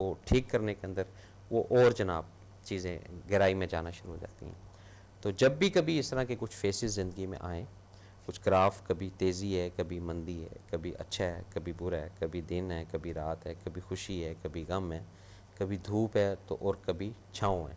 کو ٹھیک کرنے کے اندر وہ اور جناب چیزیں گہرائی میں جانا شروع ہو جاتی ہیں. تو جب بھی کبھی اس طرح کے کچھ فیسز زندگی میں آئیں، کچھ گراف، کبھی تیزی ہے، کبھی مندی ہے، کبھی اچھا ہے، کبھی برا ہے، کبھی دن ہے، کبھی رات ہے، کبھی خوشی ہے، کبھی غم ہے، کبھی دھوپ ہے تو اور کبھی چھاؤں ہے،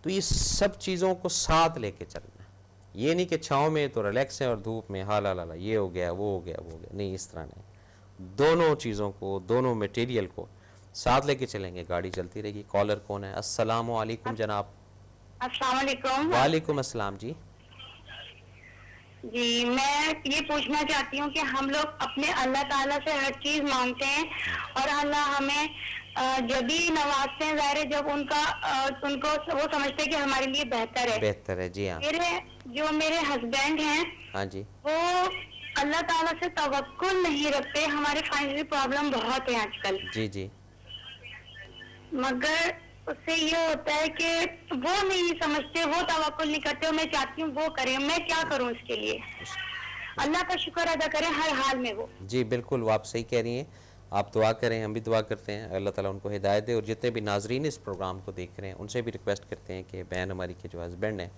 تو یہ سب چیزوں کو ساتھ لے کے چلنا ہے. یہ نہیں کہ چھاؤں میں تو ریلیکس ہے اور دھوپ میں حال یہ ہو گیا وہ ہو گیا وہ ہو گیا، نہیں، اس طرح نہیں. دونوں چیزوں کو، دونوں میٹیریل کو ساتھ لے کے چلیں گے، گاڑی چلتی رہے گی. کالر کون ہے؟ السلام علیکم جناب. السلام علیکم. وعلیکم السلام جی. جی میں یہ پوچھنا چاہتی ہوں کہ ہم لوگ اپنے اللہ تعالیٰ سے ہر چیز مانگتے ہیں اور اللہ ہمیں جب بھی نوازتے ہیں، ظاہر ہے جب ان کو وہ سمجھتے ہیں کہ ہمارے لیے بہتر ہے. بہتر ہے، جی ہاں. میرے ہسبینڈ ہیں، ہاں جی. وہ اللہ تعالیٰ سے توکل نہیں رکھتے. ہمارے فائنینشیل پرابلم بہت ہیں آج کل، جی جی. مگر اس سے یہ ہوتا ہے کہ وہ نہیں سمجھتے، وہ توکل نہیں کرتے. میں چاہتی ہوں وہ کریں. میں کیا کروں اس کے لیے؟ اللہ کا شکر ادا کریں ہر حال میں. وہ جی بالکل، وہ آپ صحیح کہہ رہی ہیں. آپ دعا کریں، ہم بھی دعا کرتے ہیں، اللہ تعالیٰ ان کو ہدایت دے. اور جتنے بھی ناظرین اس پروگرام کو دیکھ رہے ہیں ان سے بھی ریکویسٹ کرتے ہیں کہ بہن ہماری کے جو ہسبینڈ ہیں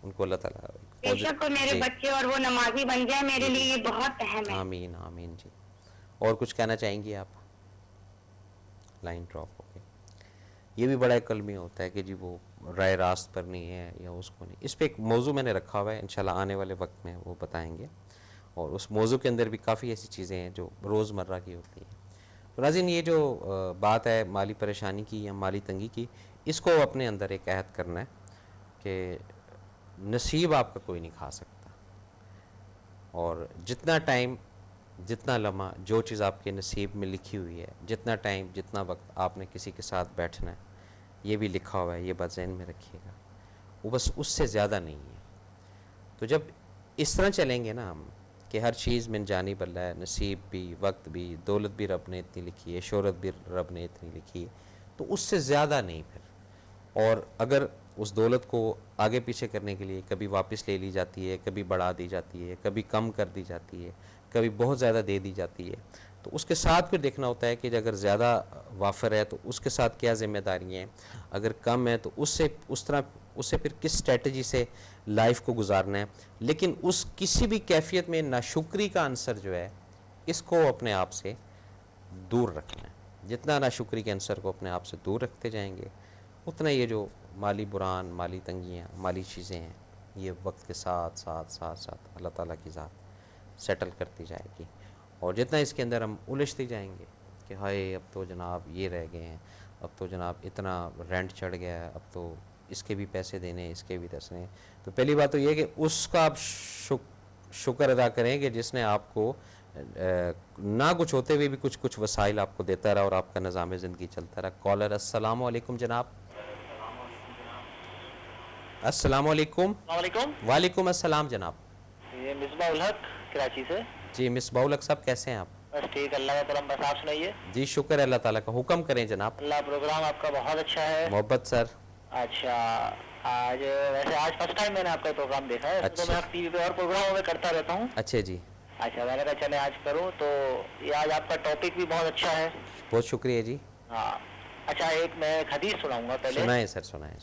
ان کو اللہ تعالیٰ بے شک میرے جی بچے اور وہ نمازی بن جائیں، میرے لیے یہ بہت اہم ہے. آمین آمین. جی اور کچھ کہنا چاہیں گی آپ؟ لائن ڈراپ ہو گئی. یہ بھی بڑا کلمی ہوتا ہے کہ جی وہ رائے راست پر نہیں ہے یا اس کو نہیں. اس پہ ایک موضوع میں نے رکھا ہوا ہے، انشاءاللہ آنے والے وقت میں وہ بتائیں گے. اور اس موضوع کے اندر بھی کافی ایسی چیزیں ہیں جو روزمرہ کی ہوتی ہیں. ناظرین، یہ جو بات ہے مالی پریشانی کی یا مالی تنگی کی، اس کو اپنے اندر ایک عہد کرنا ہے کہ نصیب آپ کا کوئی نہیں کھا سکتا. اور جتنا ٹائم، جتنا لمحہ، جو چیز آپ کے نصیب میں لکھی ہوئی ہے، جتنا ٹائم، جتنا وقت آپ نے کسی کے ساتھ بیٹھنا ہے، یہ بھی لکھا ہوا ہے، یہ بات ذہن میں رکھیے گا، وہ بس اس سے زیادہ نہیں ہے. تو جب اس طرح چلیں گے نا ہم کہ ہر چیز من جانب اللہ ہے، نصیب بھی، وقت بھی، دولت بھی رب نے اتنی لکھی ہے، شہرت بھی رب نے اتنی لکھی ہے، تو اس سے زیادہ نہیں پھر. اور اگر اس دولت کو آگے پیچھے کرنے کے لیے کبھی واپس لے لی جاتی ہے، کبھی بڑھا دی جاتی ہے، کبھی کم کر دی جاتی ہے، کبھی بہت زیادہ دے دی جاتی ہے، تو اس کے ساتھ پھر دیکھنا ہوتا ہے کہ اگر زیادہ وافر ہے تو اس کے ساتھ کیا ذمہ داریاں ہیں، اگر کم ہے تو اس سے پھر کس اسٹریٹجی سے لائف کو گزارنا ہے. لیکن اس کسی بھی کیفیت میں ناشکری کا عنصر جو ہے اس کو اپنے آپ سے دور رکھنا ہے. جتنا ناشکری کے عنصر کو اپنے آپ سے دور رکھتے جائیں گے، اتنا یہ جو مالی بران، مالی تنگیاں، مالی چیزیں ہیں، یہ وقت کے ساتھ ساتھ ساتھ ساتھ اللہ تعالیٰ کی ذات سیٹل کرتی جائے گی. اور جتنا اس کے اندر ہم الجھتے جائیں گے کہ ہائے اب تو جناب یہ رہ گئے ہیں، اب تو جناب اتنا رینٹ چڑھ گیا ہے، اب تو اس کے بھی پیسے دینے ہیں، اس کے بھی دسنے ہیں. تو پہلی بات تو یہ کہ اس کا آپ شکر ادا کریں کہ جس نے آپ کو نہ کچھ ہوتے ہوئے بھی کچھ وسائل آپ کو دیتا رہا اور آپ کا نظام زندگی چلتا رہا. کالر السلام علیکم جناب. السلام علیکم. السلام علیکم. وعلیکم السلام جناب. یہ مصباح الحق کراچی سے. جی مصباح الحق صاحب، کیسے ہیں آپ؟ بس ٹھیک، اللہ کا کرم. بس آپ سنائیے. جی شکر ہے اللہ تعالیٰ کا. حکم کریں جناب. اللہ، پروگرام آپ کا بہت اچھا ہے. محبت سر. اچھا، آج فرسٹ ٹائم میں نے آپ کا پروگرام دیکھا ہے. تو میں ٹی وی پہ اور پروگراموں میں کرتا رہتا ہوں. اچھا جی. اچھا، میں نے کہا چلے آج کروں. تو یہ آج آپ کا ٹاپک بھی بہت اچھا ہے. بہت شکریہ جی. ہاں اچھا، ایک میں حدیث سناؤں گا پہلے. سنائیں سر، سنائیں.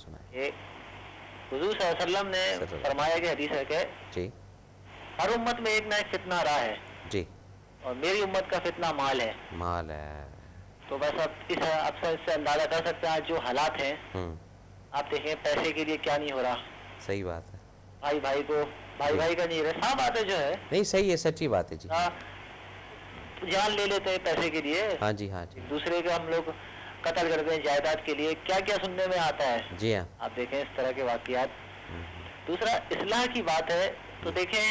حضور صلی اللہ علیہ وسلم نے فرمایا کہ حدیث ہے کہ جی ہر امت میں ایک نہ ایک فتنہ رہا ہے. جی. اور میری امت کا فتنہ مال ہے. مال ہے. تو بس اب اس سے اندازہ کر سکتے ہیں جو حالات ہیں. آپ دیکھیں پیسے کے لیے کیا نہیں ہو رہا. صحیح بات ہے. بھائی کو بھائی کا نہیں رہا. صاف بات ہے جو ہے. نہیں صحیح ہے، سچی بات ہے جی. جان لے لیتے ہیں پیسے کے لیے. ہاں جی ہاں جی. دوسرے کے ہم لوگ قتل کرتے ہیں جائیداد کے لیے. کیا کیا سننے میں آتا ہے. جی ہاں. آپ دیکھیں اس طرح کے واقعات. دوسرا اصلاح کی بات ہے تو دیکھیں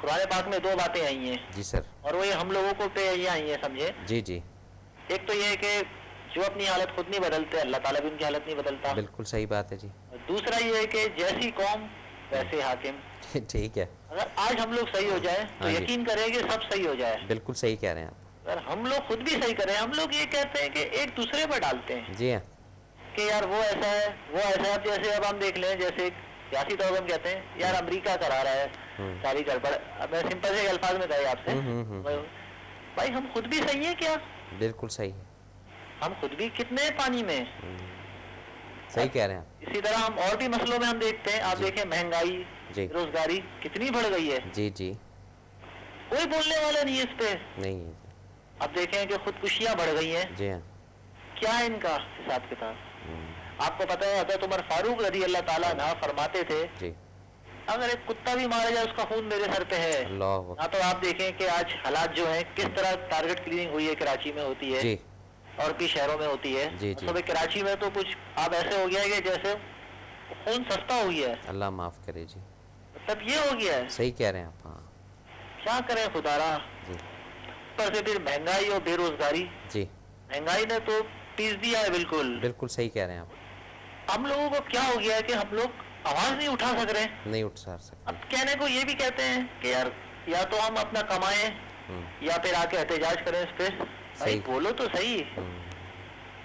قرآن پاک میں 2 باتیں آئی ہیں. جی سر. اور وہ ہم لوگوں کو پہ یہ آئی ہیں، سمجھے. جی جی. ایک تو یہ ہے کہ جو اپنی حالت خود نہیں بدلتے، اللہ تعالیٰ بھی ان کی حالت نہیں بدلتا. بالکل صحیح بات ہے جی. دوسرا یہ ہے کہ جیسی قوم ویسے حاکم. ٹھیک ہے. اگر آج ہم لوگ صحیح ہو جائیں تو یقین کریں کہ سب صحیح ہو جائے. بالکل صحیح کہہ رہے ہیں آپ. اگر ہم لوگ خود بھی صحیح کریں، ہم لوگ یہ کہتے ہیں کہ ایک دوسرے پر ڈالتے ہیں. جی ہاں. کہ یار وہ ایسا ہے، وہ ایسا ہے. اب جیسے اب ہم دیکھ لیں، جیسے سیاسی طور پر ہم کہتے ہیں یار امریکہ کرا رہا ہے ساری گڑبڑ. اب میں سمپل سے الفاظ میں کہا آپ سے، بھائی ہم خود بھی صحیح ہیں کیا؟ بالکل صحیح ہے. ہم خود بھی کتنے پانی میں. صحیح کہہ رہے ہیں آپ. اسی طرح ہم اور بھی مسئلوں میں ہم دیکھتے ہیں, آپ دیکھیں مہنگائی, جی روزگاری کتنی بڑھ گئی ہے, جی جی کوئی بولنے والا نہیں ہے اس پہ. نہیں ہے. اب دیکھیں کہ خودکشیاں بڑھ گئی ہیں, جی ہاں. کیا ہے ان کا حساب کتاب؟ آپ کو پتہ ہے حضرت عمر فاروق رضی اللہ تعالیٰ عنہ فرماتے تھے جی اگر ایک کتا بھی مارا جائے اس کا خون میرے سر پہ ہے. اللہ ہاں, تو آپ دیکھیں کہ آج حالات جو ہیں کس طرح ٹارگٹ کلیننگ ہوئی ہے, کراچی میں ہوتی ہے جی اور بھی شہروں میں ہوتی ہے. جی جی. مطلب کراچی میں تو کچھ اب ایسے ہو گیا ہے کہ جیسے خون سستا ہو گیا ہے. اللہ معاف کرے. جی مطلب یہ ہو گیا ہے. صحیح کہہ رہے ہیں آپ. ہاں کیا کریں خدا را. جی پر سے پھر مہنگائی اور بے روزگاری, جی مہنگائی نے تو پیس دیا ہے بالکل. بالکل صحیح کہہ رہے ہیں آپ. ہم لوگوں کو کیا ہو گیا ہے کہ ہم لوگ آواز نہیں اٹھا سک رہے. نہیں اٹھ سکتے. اب کہنے کو یہ بھی کہتے ہیں کہ یار یا تو ہم اپنا کمائیں یا پھر آ کے احتجاج کریں اس پہ. بھائی بولو تو صحیح.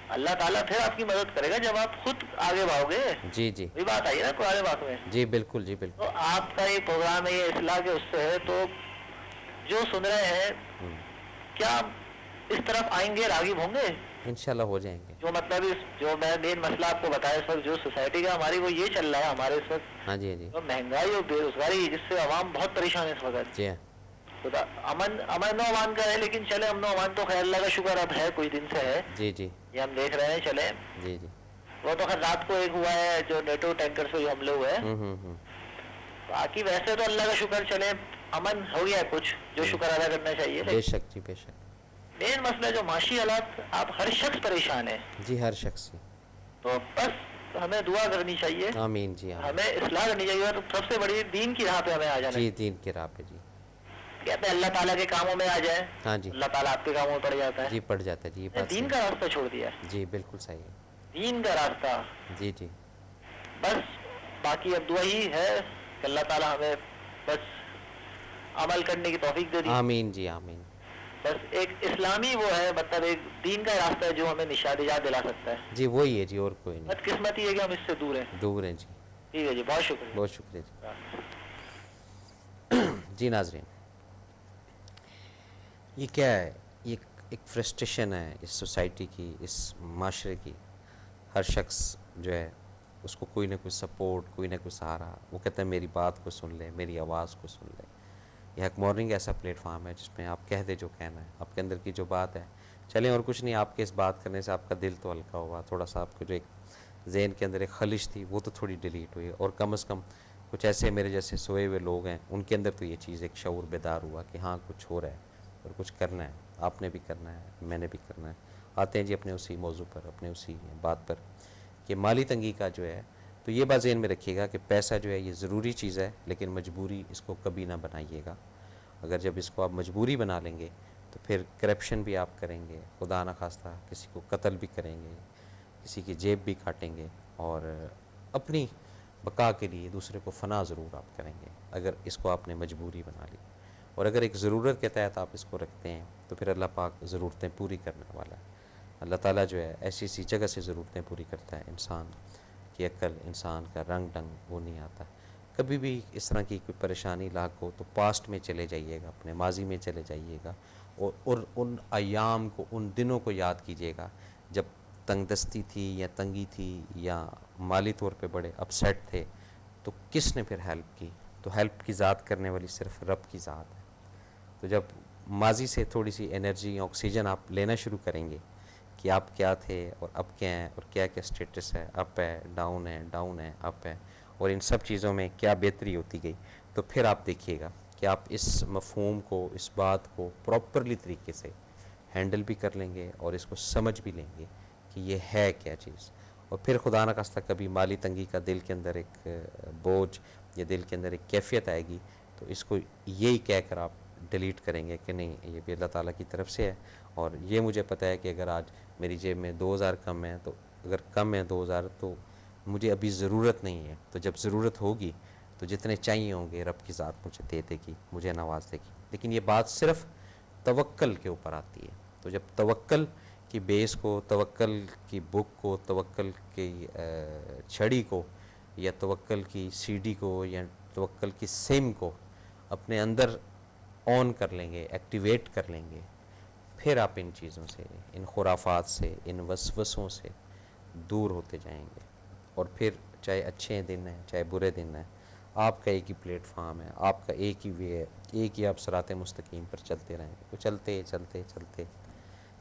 اللہ تعالیٰ پھر آپ کی مدد کرے گا جب آپ خود آگے بھاؤ گے. جی جی وہی بات آئی نا قرآن پاک میں. جی بالکل. جی بالکل. تو آپ کا یہ پروگرام ہے یہ اصلاح کے اس سے ہے, تو جو سن رہے ہیں کیا اس طرف آئیں گے, راغب ہوں گے؟ انشاءاللہ ہو جائیں گے. جو مطلب جو میں مین مسئلہ آپ کو بتایا اس وقت جو سوسائٹی کا ہماری وہ یہ چل رہا ہے ہمارے اس وقت. ہاں جی ہاں جی. مہنگائی اور بے روزگاری جس سے عوام بہت پریشان ہے اس وقت. جی ہاں. خدا امن و امان کا ہے, لیکن چلے امن و امان تو خیر اللہ کا شکر اب ہے, کچھ دن سے ہے. جی جی یہ ہم دیکھ رہے ہیں. چلے جی جی. وہ تو خیر رات کو ایک ہوا ہے جو نیٹو ٹینکر سے حملے ہوئے ہیں. باقی ویسے تو اللہ کا شکر چلے امن ہو گیا کچھ, جو شکر ادا کرنا چاہیے. بے شک جی بے شک. مین مسئلہ جو معاشی حالات, آپ ہر شخص پریشان ہے. جی ہر شخص. تو بس ہمیں دعا کرنی چاہیے, آمین. جی آمین. ہمیں اصلاح کرنی چاہیے, اور سب سے بڑی دین کی راہ پہ ہمیں آ جانا. جی دین کی راہ پہ. جی کہتے ہیں اللہ تعالیٰ کے کاموں میں آ جائے. ہاں جی. اللہ تعالیٰ آپ کے کاموں میں پڑ جاتا ہے. جی پڑ جاتا ہے. جی بات دین کا راستہ چھوڑ دیا. جی بالکل صحیح ہے. دین کا راستہ. جی جی. بس باقی اب دعا ہی ہے کہ اللہ تعالیٰ ہمیں بس عمل کرنے کی توفیق دے دی. آمین. جی آمین. بس ایک اسلامی وہ ہے, مطلب ایک دین کا راستہ ہے جو ہمیں نشاد دلا سکتا ہے. جی وہی ہے. جی اور کوئی نہیں. بد قسمتی ہے کہ ہم اس سے دور ہیں. دور ہیں. جی ٹھیک ہے جی, بہت شکریہ. بہت شکریہ. جی ناظرین, یہ کیا ہے, یہ ایک فرسٹریشن ہے اس سوسائٹی کی, اس معاشرے کی. ہر شخص جو ہے اس کو کوئی نہ کوئی سپورٹ, کوئی نہ کوئی سہارا. وہ کہتے ہیں میری بات کو سن لے, میری آواز کو سن لے. یہ حق مارننگ ایسا پلیٹ فارم ہے جس میں آپ کہہ دے جو کہنا ہے, آپ کے اندر کی جو بات ہے. چلیں اور کچھ نہیں, آپ کے اس بات کرنے سے آپ کا دل تو ہلکا ہوا, تھوڑا سا آپ کو جو ایک ذہن کے اندر ایک خلش تھی وہ تو تھوڑی ڈیلیٹ ہوئی, اور کم از کم کچھ ایسے میرے جیسے سوئے ہوئے لوگ ہیں ان کے اندر تو یہ چیز ایک شعور بیدار ہوا کہ ہاں کچھ ہو رہا ہے اور کچھ کرنا ہے. آپ نے بھی کرنا ہے, میں نے بھی کرنا ہے. آتے ہیں جی اپنے اسی موضوع پر, اپنے اسی بات پر کہ مالی تنگی کا جو ہے. تو یہ بات ذہن میں رکھیے گا کہ پیسہ جو ہے یہ ضروری چیز ہے, لیکن مجبوری اس کو کبھی نہ بنائیے گا. اگر جب اس کو آپ مجبوری بنا لیں گے تو پھر کرپشن بھی آپ کریں گے, خدا نہ خواستہ کسی کو قتل بھی کریں گے, کسی کی جیب بھی کاٹیں گے, اور اپنی بقا کے لیے دوسرے کو فنا ضرور آپ کریں گے اگر اس کو آپ نے مجبوری بنا لی. اور اگر ایک ضرورت کے تحت آپ اس کو رکھتے ہیں تو پھر اللہ پاک ضرورتیں پوری کرنے والا ہے. اللہ تعالیٰ جو ہے ایسی جگہ سے ضرورتیں پوری کرتا ہے. انسان کی عقل, انسان کا رنگ ڈنگ وہ نہیں آتا. کبھی بھی اس طرح کی کوئی پریشانی لاحق ہو تو پاسٹ میں چلے جائیے گا, اپنے ماضی میں چلے جائیے گا, اور ان ایام کو, ان دنوں کو یاد کیجیے گا جب تنگ دستی تھی یا تنگی تھی یا مالی طور پہ بڑے اپسیٹ تھے. تو کس نے پھر ہیلپ کی؟ تو ہیلپ کی ذات کرنے والی صرف رب کی ذات ہے. تو جب ماضی سے تھوڑی سی انرجی, آکسیجن آپ لینا شروع کریں گے کہ آپ کیا تھے اور اب کیا ہیں, اور کیا کیا سٹیٹس ہے, اپ ہے, ڈاؤن ہے, ڈاؤن ہے, اپ ہے, اور ان سب چیزوں میں کیا بہتری ہوتی گئی, تو پھر آپ دیکھیے گا کہ آپ اس مفہوم کو, اس بات کو پراپرلی طریقے سے ہینڈل بھی کر لیں گے اور اس کو سمجھ بھی لیں گے کہ یہ ہے کیا چیز. اور پھر خدا نہ خواستہ کبھی مالی تنگی کا دل کے اندر ایک بوجھ یا دل کے اندر ایک کیفیت آئے گی تو اس کو یہی کہہ کر آپ ڈیلیٹ کریں گے کہ نہیں یہ بھی اللہ تعالیٰ کی طرف سے ہے. اور یہ مجھے پتہ ہے کہ اگر آج میری جیب میں 2000 کم ہے, تو اگر کم ہے 2000 تو مجھے ابھی ضرورت نہیں ہے. تو جب ضرورت ہوگی تو جتنے چاہیے ہوں گے رب کی ذات مجھے دے دے گی, مجھے نواز دے گی. لیکن یہ بات صرف توکل کے اوپر آتی ہے. تو جب توکل کی بیس کو, توکل کی بک کو, توکل کی چھڑی کو, یا توکل کی سی ڈی کو, یا توکل کی سم کو اپنے اندر آن کر لیں گے, ایکٹیویٹ کر لیں گے, پھر آپ ان چیزوں سے، ان خرافات سے، ان وسوسوں سے دور ہوتے جائیں گے، اور پھر چاہے اچھے دن ہیں چاہے برے دن ہیں، آپ کا ایک ہی پلیٹ فارم ہے، آپ کا ایک ہی وے ہے، ایک ہی آپ صراط مستقیم پر چلتے رہیں گے، تو چلتے چلتے چلتے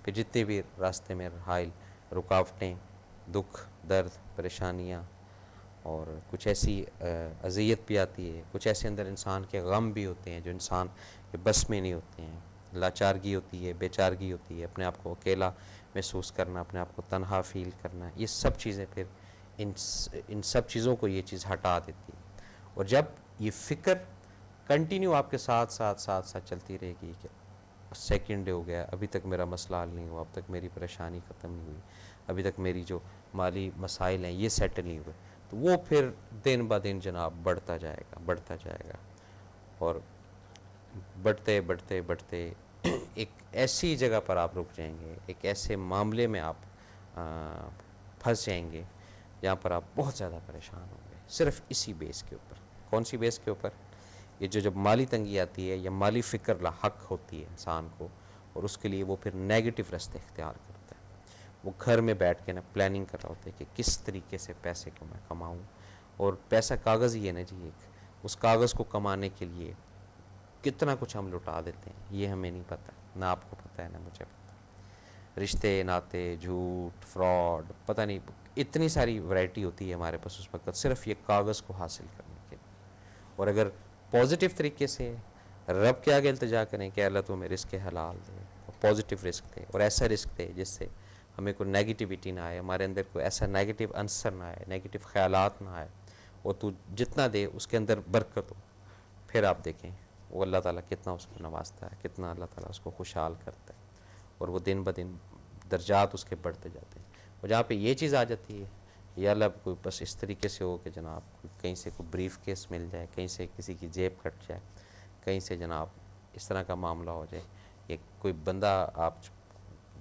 پھر جتنے بھی راستے میں حائل رکاوٹیں، دکھ، درد، پریشانیاں، اور کچھ ایسی اذیت بھی آتی ہے، کچھ ایسے اندر انسان کے غم بھی ہوتے ہیں جو انسان کے بس میں نہیں ہوتے ہیں، لاچارگی ہوتی ہے، بے چارگی ہوتی ہے، اپنے آپ کو اکیلا محسوس کرنا، اپنے آپ کو تنہا فیل کرنا، یہ سب چیزیں پھر ان سب چیزوں کو یہ چیز ہٹا دیتی ہے۔ اور جب یہ فکر کنٹینیو آپ کے ساتھ ساتھ ساتھ ساتھ چلتی رہے گی کہ سیکنڈ ہو گیا، ابھی تک میرا مسئلہ حل نہیں ہوا، اب تک میری پریشانی ختم نہیں ہوئی، ابھی تک میری جو مالی مسائل ہیں یہ سیٹل نہیں ہوئے، تو وہ پھر دن بہ دن جناب بڑھتا جائے گا بڑھتا جائے گا، اور بڑھتے بڑھتے بڑھتے ایک ایسی جگہ پر آپ رک جائیں گے، ایک ایسے معاملے میں آپ پھنس جائیں گے جہاں پر آپ بہت زیادہ پریشان ہوں گے، صرف اسی بیس کے اوپر۔ کون سی بیس کے اوپر؟ یہ جب مالی تنگی آتی ہے یا مالی فکر لاحق ہوتی ہے انسان کو، اور اس کے لیے وہ پھر نیگیٹو راستے اختیار کرتا ہے، وہ گھر میں بیٹھ کے نا پلاننگ کر رہا ہوتا ہے کہ کس طریقے سے پیسے کو میں کماؤں، اور پیسہ کاغذ ہی ہے نا جی، ایک اس کاغذ کو کمانے کے لیے کتنا کچھ ہم لٹا دیتے ہیں، یہ ہمیں نہیں پتہ، نہ آپ کو پتہ ہے نہ مجھے پتہ۔ رشتے ناتے، جھوٹ، فراڈ، پتہ نہیں اتنی ساری ورائٹی ہوتی ہے ہمارے پاس اس وقت، صرف یہ کاغذ کو حاصل کرنے کے لیے۔ اور اگر پازیٹیو طریقے سے رب کے آگے التجا کریں کہ اللہ تو ہمیں رزق حلال دے، پازیٹیو رزق دے، اور ایسا رزق دے جس سے ہمیں کوئی نیگیٹیوٹی نہ آئے، ہمارے اندر کوئی ایسا نیگیٹیو عنصر نہ آئے، نیگیٹیو خیالات نہ آئے، اور تو جتنا دے اس کے اندر برکت ہو، پھر آپ دیکھیں وہ اللہ تعالیٰ کتنا اس کو نوازتا ہے، کتنا اللہ تعالیٰ اس کو خوشحال کرتا ہے، اور وہ دن بدن درجات اس کے بڑھتے جاتے ہیں۔ اور جہاں پہ یہ چیز آ جاتی ہے، یا اللہ کوئی بس اس طریقے سے ہو کہ جناب کہیں سے کوئی بریف کیس مل جائے، کہیں سے کسی کی جیب کٹ جائے، کہیں سے جناب اس طرح کا معاملہ ہو جائے، یا کوئی بندہ آپ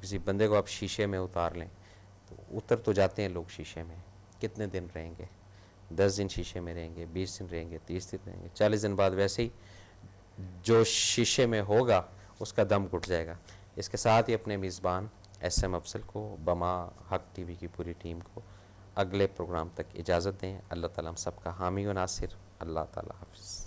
کسی بندے کو آپ شیشے میں اتار لیں، تو اتر تو جاتے ہیں لوگ شیشے میں، کتنے دن رہیں گے؟ 10 دن شیشے میں رہیں گے، 20 دن رہیں گے، 30 دن رہیں گے، 40 دن بعد ویسے ہی جو شیشے میں ہوگا اس کا دم گھٹ جائے گا۔ اس کے ساتھ ہی اپنے میزبان ایس ایم افضل کو، بما حق ٹی وی کی پوری ٹیم کو اگلے پروگرام تک اجازت دیں۔ اللہ تعالیٰ ہم سب کا حامی و ناصر۔ اللہ تعالیٰ حافظ۔